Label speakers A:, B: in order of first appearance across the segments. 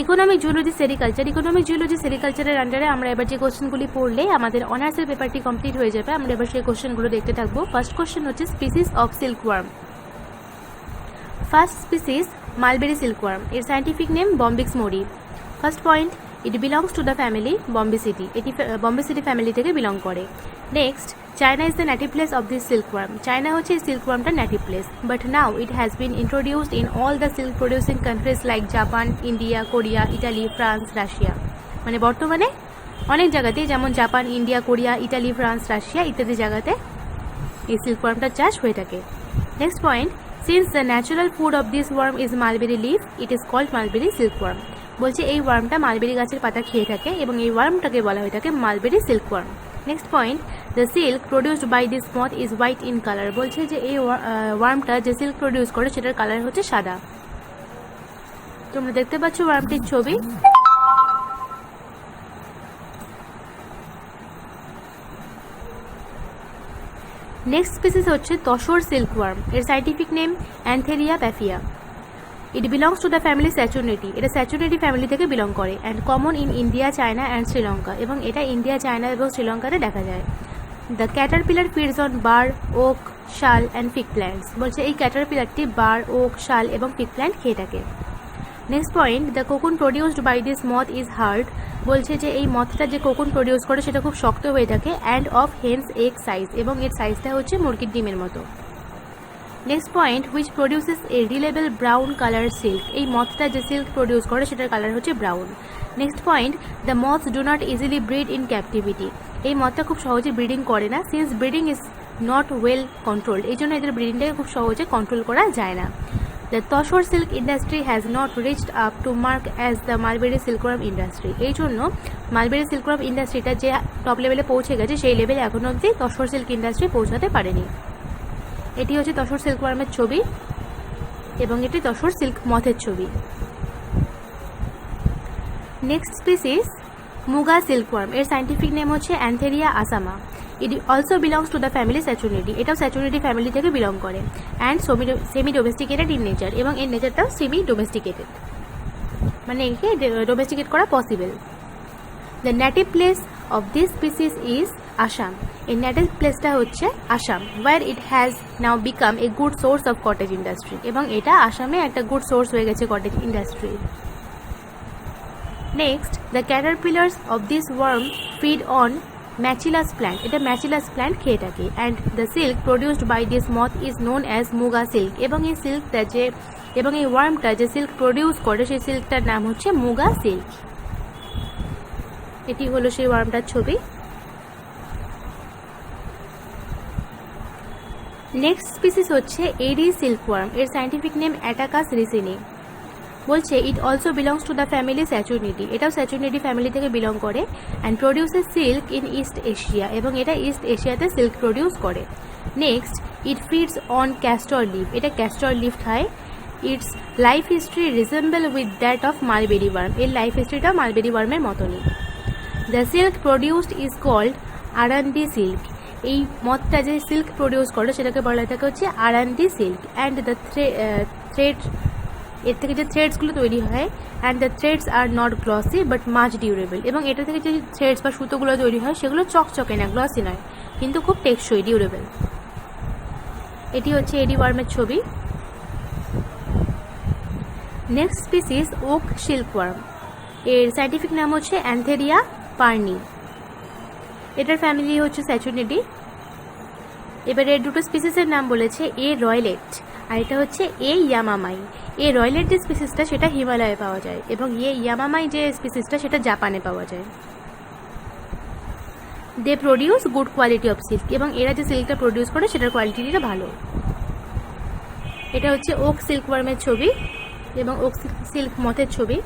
A: Economic zoology sericulture. Economic zoology সেরিকালচারের আন্ডারে আমরা এবার যে কোশ্চেনগুলি পড়লে আমাদের অনার্সের পেপারটি কমপ্লিট হয়ে যাবে, আমরা এবার সেই কোশ্চেনগুলো দেখতে থাকবো। ফার্স্ট কোশ্চেন হচ্ছে species of silkworm. First species mulberry silkworm, এর scientific name Bombyx mori. First point, it belongs to the family Bombycidae, এটি বম্বিসিডি ফ্যামিলি থেকে বিলং করে। Next, China is the native place of this silkworm. China হচ্ছে এই সিল্কওয়ার্মটার native place, but now it has been introduced in all the silk producing countries like Japan, India, Korea, Italy, France, Russia. মানে বর্তমানে অনেক জায়গাতেই, যেমন Japan, India, Korea, Italy, France, Russia ইত্যাদি জায়গাতে এই সিল্কওয়ার্মটার চাষ হয়ে থাকে। Next point, since the natural food of this worm is mulberry leaf, it is called mulberry silkworm. বলছে এই ওয়ার্মটা মালবেরি গাছের পাতা খেয়ে থাকে এবং এই ওয়ার্মটাকে বলা হয়ে থাকে mulberry silkworm. Next point, the silk produced by this moth is white in colour. বলছে যে এই ওয়ার্মটা যে সিল্ক প্রডিউস করে সেটার কালার হচ্ছে সাদা। তোমরা দেখতে পাচ্ছ ওয়ার্মটির ছবি। নেক্সট স্পিসিস হচ্ছে তসর সিল্কওয়ার্ম, এর scientific name Antheraea paphia. It belongs to the family Saturniidae, এটা স্যাচুনেটি ফ্যামিলি থেকে বিলং করে, and common in India, China and Sri Lanka, এবং এটা ইন্ডিয়া, চায়না এবং শ্রীলঙ্কাতে দেখা যায়। The caterpillar feeds on ber, oak, sal and fig plants. বলছে এই ক্যাটারপিলারটি বার, ওক, শাল এবং ফিগ প্ল্যান্ট খেয়ে থাকে। Next point, the cocoon produced by this moth is hard. বলছে যে এই মথটা যে কোকুন প্রডিউস করে সেটা খুব শক্ত হয়ে থাকে, and of hen's egg size, এবং এর সাইজটা হচ্ছে মুরগির ডিমের মতো। Next point, which produces a reliable brown colour silk. এই মথটা যে সিল্ক প্রডিউস করে সেটার কালার হচ্ছে brown. Next point, the moths do not easily breed in captivity. এই মথটা খুব সহজে ব্রিডিং করে না, since breeding is not well controlled, এই জন্য এদের ব্রিডিংটাকে খুব সহজে কন্ট্রোল করা যায় না। The tasar silk industry has not reached up to mark as the mulberry silkworm industry. এই জন্য মালবেরি সিল্কওয়ার্ম ইন্ডাস্ট্রিটা যে টপ লেভেলে পৌঁছে গেছে সেই লেভেলে এখনো অবধি তসর সিল্ক ইন্ডাস্ট্রি পৌঁছাতে পারেনি। এটি হচ্ছে তসর সিল্কওয়ার্মের ছবি এবং এটি তসর সিল্ক মথের ছবি। নেক্সট স্পিসিস মুগা সিল্কওয়ার্ম, এর সাইন্টিফিক নেম হচ্ছে Antheraea assama. It also belongs to the family Saturniidae, এটাও স্যাচুনেটি ফ্যামিলি থেকে বিলং করে, and semi domesticated in nature, এবং এর নেচারটাও সেমি ডোমেস্টিকেটেড, মানে একে ডোমেস্টিকেট করা possible. The native place of this species is Assam, এর নেটিভ প্লেসটা হচ্ছে Assam, where it has now become a good source of cottage industry, এবং এটা আসামে একটা গুড সোর্স হয়ে গেছে cottage industry. Next, the ক্যাটারপিলার্স of this worm feed on Machilus plant, এটা ম্যাচিলাস প্ল্যান্ট খেয়ে থাকে, and the silk produced by this moth is known as muga silk, এবং এই সিল্কটা যে এবং এই ওয়ার্মটা যে সিল্ক প্রডিউস করে সেই সিল্কটার নাম হচ্ছে মুগা সিল্ক। এটি হলো সেই ওয়ার্মটার ছবি। নেক্সট স্পিসিস হচ্ছে এডি সিল্কওয়ার্ম, এর সাইন্টিফিক নেম অ্যাটাকাস রিসিনি। বলছে it also belongs to the family Saturniidae, এটাও স্যাচুনেটি ফ্যামিলি থেকে বিলং করে, and produces silk in East Asia, এবং এটা ইস্ট এশিয়াতে সিল্ক প্রডিউস করে। Next, it feeds on castor leaf, এটা ক্যাস্টর লিফ খায়। Its life history resemble with that of mulberry worm, এর লাইফ হিস্ট্রিটা মালবেরি ওয়ার্মের মতনই। The silk produced is called arandi silk, এই মথটা যে সিল্ক প্রডিউস করে সেটাকে বলা থাকে হচ্ছে আরান্দি সিল্ক, অ্যান্ড দ্য থ্রেড, এর থেকে যে থ্রেডসগুলো তৈরি হয়, and the threads are not glossy but much durable, এবং এটা থেকে যে থ্রেডস বা সুতোগুলো তৈরি হয় সেগুলো চকচকে না, গ্লসি নয়, কিন্তু খুব টেকসই, ডিউরেবল। এটি হচ্ছে এডি ওয়ার্মের ছবি। নেক্সট স্পিসিস ওক সিল্কওয়ার্ম, এর সাইন্টিফিক নাম হচ্ছে অ্যান্থেরিয়া পার্নি, এটার ফ্যামিলি হচ্ছে স্যাচুনেটি। এবারে দুটো স্পিসিসের নাম বলেছে, এ রয়লেট আর এটা হচ্ছে এ ইয়ামামাই। এ রয়লেট যে স্পিসিসটা সেটা হিমালয়ে পাওয়া যায়, এবং এ ইয়ামামাই যে স্পিসিসটা সেটা জাপানে পাওয়া যায়। They produce good quality of silk, এবং এরা যে সিল্কটা প্রডিউস করে সেটার কোয়ালিটিটা ভালো। এটা হচ্ছে ওক সিল্কওয়ার্মের ছবি এবং ওক সিল্ক মথের ছবি।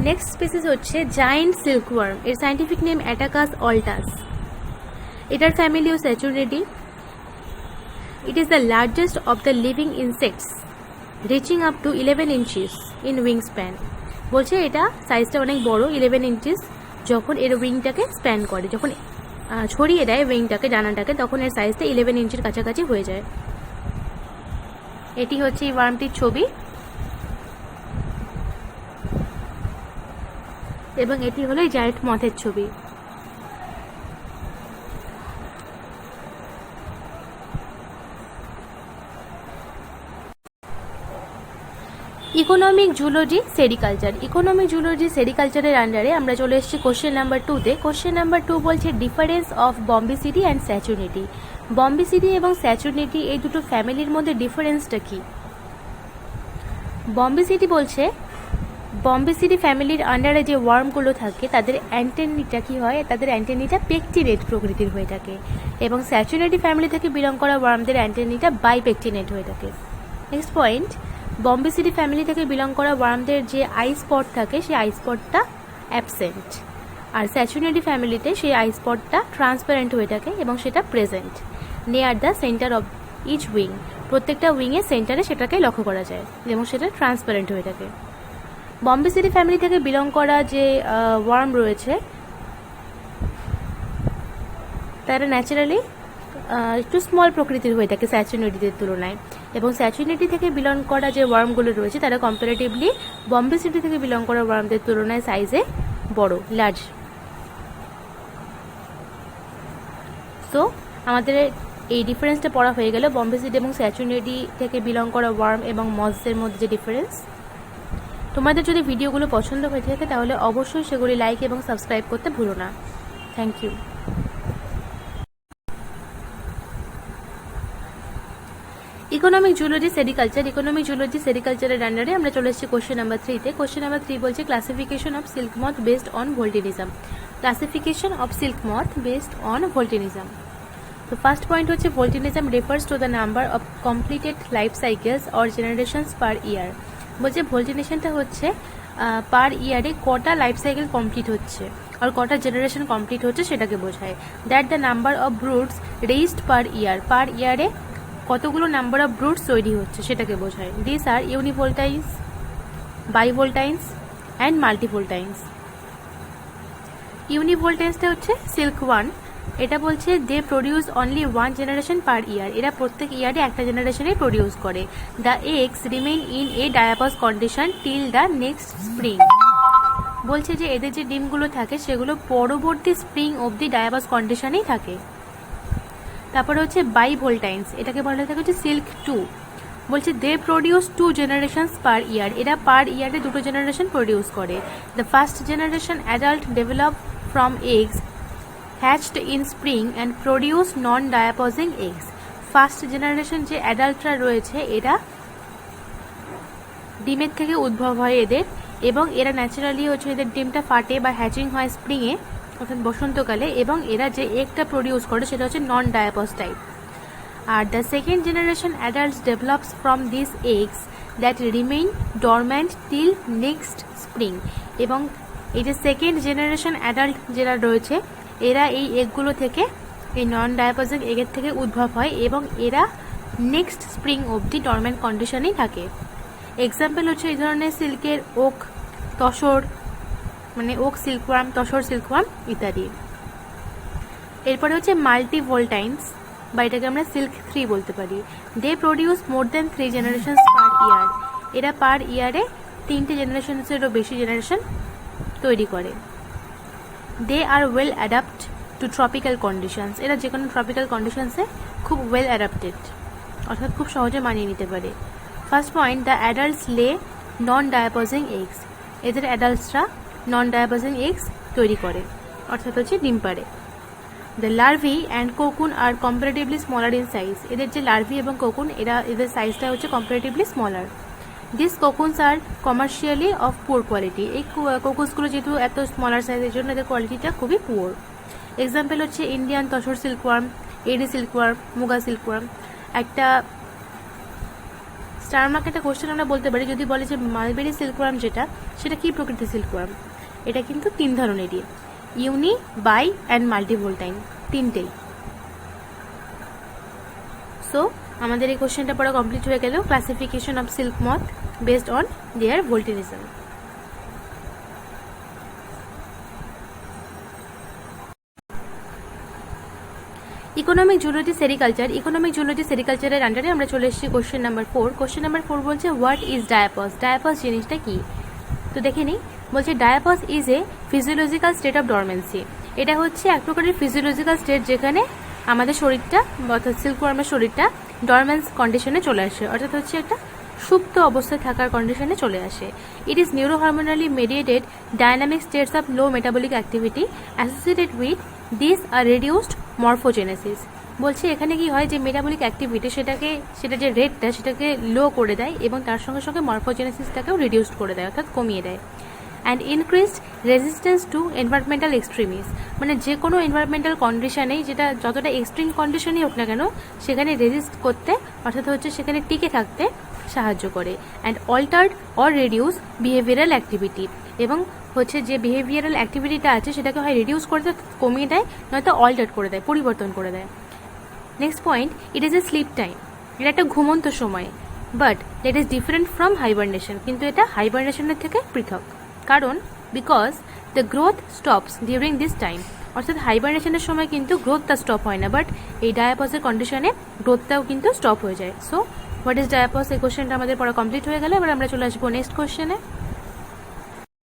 A: নেক্সট স্পিসিস হচ্ছে জায়েন্ট সিল্কওয়ার্ম, এর সাইন্টিফিক নেম অ্যাটাকাস অল্টাস, এটার ফ্যামিলিও স্যাচুনেটি। It is the largest of the living insects, reaching up to 11 inches in wingspan. বলছে এটা সাইজটা অনেক বড়, 11 ইঞ্চিস, যখন এর উইংটাকে স্প্যান করে, যখন ছড়িয়ে দেয় উইংটাকে, ডানাটাকে, তখন এর সাইজটা 11 ইঞ্চির কাছাকাছি হয়ে যায়। এটি হচ্ছে এই ওয়ার্মটির ছবি। এবং এটি হলো এই জায়েন্ট মথের ছবি। Economic zoology sericulture. Economic zoology সেরিকালচারের আন্ডারে আমরা চলে এসেছি কোশ্চেন নাম্বার 2-তে। কোশ্চেন নাম্বার 2 বলছে difference of Bombycidae and Saturniidae. Bombycidae এবং স্যাচুনিডি এই দুটো ফ্যামিলির মধ্যে ডিফারেন্সটা কি? বম্বিসিডি বলছে বম্বিসিডি ফ্যামিলির আন্ডারে যে ওয়ার্মগুলো থাকে তাদের অ্যান্টেনিটা কি হয়, তাদের অ্যান্টেনিটা পেকটিনেট প্রকৃতির হয়ে থাকে, এবং স্যাচুনিডি ফ্যামিলি থেকে বিলং করা ওয়ার্মদের অ্যান্টেনিটা বাইপেকটিনেট হয়ে থাকে। নেক্সট পয়েন্ট, বম্বিসিডি ফ্যামিলি থেকে বিলং করা ওয়ার্মদের যে আই স্পট থাকে সেই আই স্পটটা অ্যাবসেন্ট, আর স্যাচুনিডি ফ্যামিলিতে সেই আই স্পটটা ট্রান্সপারেন্ট হয়ে থাকে এবং সেটা present near the centre of each wing. প্রত্যেকটা উইংয়ের সেন্টারে সেটাকে লক্ষ্য করা যায় এবং সেটা ট্রান্সপারেন্ট হয়ে থাকে। বম্বিসিডি ফ্যামিলি থেকে বিলং করা যে ওয়ার্ম রয়েছে তারা ন্যাচারালি একটু স্মল প্রকৃতির হয়ে থাকে স্যাচুনিডিদের তুলনায়, এবং স্যাচুনিডি থেকে বিলং করা যে ওয়ার্মগুলো রয়েছে তারা কম্পারেটিভলি বম্বিসিডি থেকে বিলং করা ওয়ার্মদের তুলনায় সাইজে বড়, লার্জ। সো আমাদের এই ডিফারেন্সটা পড়া হয়ে গেল বম্বিসিডি এবং স্যাচুনিডি থেকে বিলং করা ওয়ার্ম এবং মথসের মধ্যে যে ডিফারেন্স। তোমাদের যদি ভিডিওগুলো পছন্দ হয়ে থাকে তাহলে অবশ্যই সেগুলি লাইক এবং সাবস্ক্রাইব করতে ভুলো না। Thank you. Economic zoology sericulture. Economic zoology সেরিকালচারের আন্ডারে আমরা চলে এসেছি কোশ্চেন নাম্বার 3-তে। কোশ্চেন নাম্বার 3 বলছে classification of silk moth based on voltinism. Classification of silk moth based on voltinism. তো ফার্স্ট পয়েন্ট হচ্ছে voltinism refers to the number of completed life cycles or generations per year. বলছে ভোল্টিনেশনটা হচ্ছে পার ইয়ারে কটা life cycle complete হচ্ছে আর কটা generation complete হচ্ছে সেটাকে বোঝায়। That the number of broods raised per year, per ইয়ারে কতগুলো নাম্বার অফ ব্রুডস তৈরি হচ্ছে সেটাকে বোঝায়। This R ইউনিভোল্টাইন্স, বাইভোল্টাইন্স and মাল্টিভোল্টাইন্স। ইউনিভোল্টাইন্সটা হচ্ছে সিল্ক ওয়ান, এটা বলছে they produce only one generation per year, এরা প্রত্যেক ইয়ারে একটা জেনারেশনে প্রডিউস করে। The eggs remain in a diapause condition till the next spring. বলছে যে এদের যে ডিমগুলো থাকে সেগুলো পরবর্তী স্প্রিং অবধি ডায়াপাস কন্ডিশনেই থাকে। তারপরে হচ্ছে বাইভোল্টাইন্স, এটাকে বলা থাকে হচ্ছে সিল্ক টু। বলছে they produce 2 generations per year, এরা পার ইয়ারে 2টো জেনারেশন প্রডিউস করে। The first generation adult develop from eggs hatched in spring and produce non diapausing eggs. First generation যে অ্যাডাল্টরা রয়েছে এরা ডিমের থেকে উদ্ভব হয় এদের, এবং এরা ন্যাচারালি হচ্ছে এদের ডিমটা ফাটে বা হ্যাচিং হয় স্প্রিংয়ে অর্থাৎ বসন্তকালে, এবং এরা যে এগটা প্রডিউস করে সেটা হচ্ছে নন ডায়াপস টাইপ। আর the second generation adults develops from this eggs that remain dormant till next spring. এবং এই যে সেকেন্ড জেনারেশন অ্যাডাল্ট যারা রয়েছে এরা এই এগগুলো থেকে, এই নন ডায়াপজিং এগের থেকে উদ্ভব হয় এবং এরা নেক্সট স্প্রিং অবধি ডরম্যান্ট কন্ডিশনেই থাকে। এক্সাম্পল হচ্ছে এই ধরনের সিল্কের ওক, তসর, মানে ওক সিল্কওয়ার্ম, তসর সিল্কওয়ার্ম ইত্যাদি। এরপরে হচ্ছে মাল্টিভোল্টাইন্স, বা এটাকে আমরা সিল্ক 3 বলতে পারি। They produce more than 3 generations per year, এরা পার ইয়ারে 3টে জেনারেশনসেরও বেশি জেনারেশন তৈরি করে। They are well adapt to tropical conditions, এরা যে কোনো ট্রপিক্যাল কন্ডিশনসে খুব ওয়েল অ্যাডাপ্টেড, অর্থাৎ খুব সহজে মানিয়ে নিতে পারে। ফার্স্ট পয়েন্ট, দ্য অ্যাডাল্টস লে নন ডায়াপজিং এগস, এদের অ্যাডাল্টসরা নন ডায়াপজিং এগস তৈরি করে অর্থাৎ হচ্ছে ডিম পারে। The larvae and cocoon are comparatively smaller in size, এদের যে লার্ভি এবং কোকুন এদের সাইজটা হচ্ছে comparatively smaller. This cocoons are commercially of poor quality, এই কোকুনসগুলো যেহেতু এত স্মলার সাইজের জন্য এদের কোয়ালিটিটা খুবই পুয়ার। এক্সাম্পল হচ্ছে ইন্ডিয়ান তসর সিল্কওয়ার্ম, এডি সিল্কওয়ার্ম, মুগা সিল্কওয়ার্ম। একটা স্টার মার্কেটে কোশ্চেন আমরা বলতে পারি যদি বলে যে মালবেরি সিল্কওয়ার্ম যেটা, সেটা কি প্রকৃতির সিল্কওয়ার্ম? এটা কিন্তু 3 ধরনেরই, ইউনি, বাই অ্যান্ড মাল্টিভোল্টাইন, 3টেই। সো আমাদের এই কোশ্চেনটা পড়া কমপ্লিট হয়ে গেল, classification of silk moth based on their voltinism. Economic zoology sericulture. Economic zoology সেরিকালচারের আন্ডারে আমরা চলে এসেছি কোশ্চেন নাম্বার 4। কোশ্চেন নাম্বার 4 বলছে হোয়াট ইজ ডায়াপস। ডায়াপস জিনিসটা কি? তো দেখে নিই। বলছে diapause is a physiological state of dormancy. এটা হচ্ছে এক প্রকারের ফিজিওলজিক্যাল স্টেট যেখানে আমাদের শরীরটা অর্থাৎ সিল্কওয়ার্মের শরীরটা ডরমেন্স কন্ডিশনে চলে আসে, অর্থাৎ হচ্ছে একটা সুপ্ত অবস্থায় থাকার কন্ডিশনে চলে আসে। It is neurohormonally mediated dynamic states of low metabolic activity associated with this are reduced morphogenesis. বলছে এখানে কি হয় যে মেটাবলিক অ্যাক্টিভিটি সেটা যে রেটটা সেটাকে লো করে দেয় এবং তার সঙ্গে সঙ্গে মরফোজেনেসিসটাকেও রিডিউস করে দেয় অর্থাৎ কমিয়ে দেয়। And increased resistance to environmental extremes, মানে যে কোনো এনভায়রনমেন্টাল কন্ডিশনেই যেটা যতটা এক্সট্রিম কন্ডিশনই হোক না কেন সেখানে রেজিস্ট করতে অর্থাৎ হচ্ছে সেখানে টিকে থাকতে সাহায্য করে। And altered or reduce behavioural activity, এবং হচ্ছে যে বিহেভিয়ারাল অ্যাক্টিভিটিটা আছে সেটাকে হয় রিডিউস করে দেয়, কমিয়ে দেয়, নয়তো অল্টার করে দেয়, পরিবর্তন করে দেয়। Next point, it is a slip time, এটা একটা ঘুমন্ত সময়, but that is different from hibernation, কিন্তু এটা হাইবারনেশনের থেকে পৃথক। কারণ because the growth stops during this time, অর্থাৎ হাইবারনেশনের সময় কিন্তু গ্রোথটা স্টপ হয় না, বাট এই ডায়াপসের কন্ডিশনে গ্রোথটাও কিন্তু স্টপ হয়ে যায়। সো হোয়াট ইজ ডায়াপস, এই কোশ্চেনটা আমাদের পড়া কমপ্লিট হয়ে গেল। এবার আমরা চলে আসবো নেক্সট কোশ্চেনে।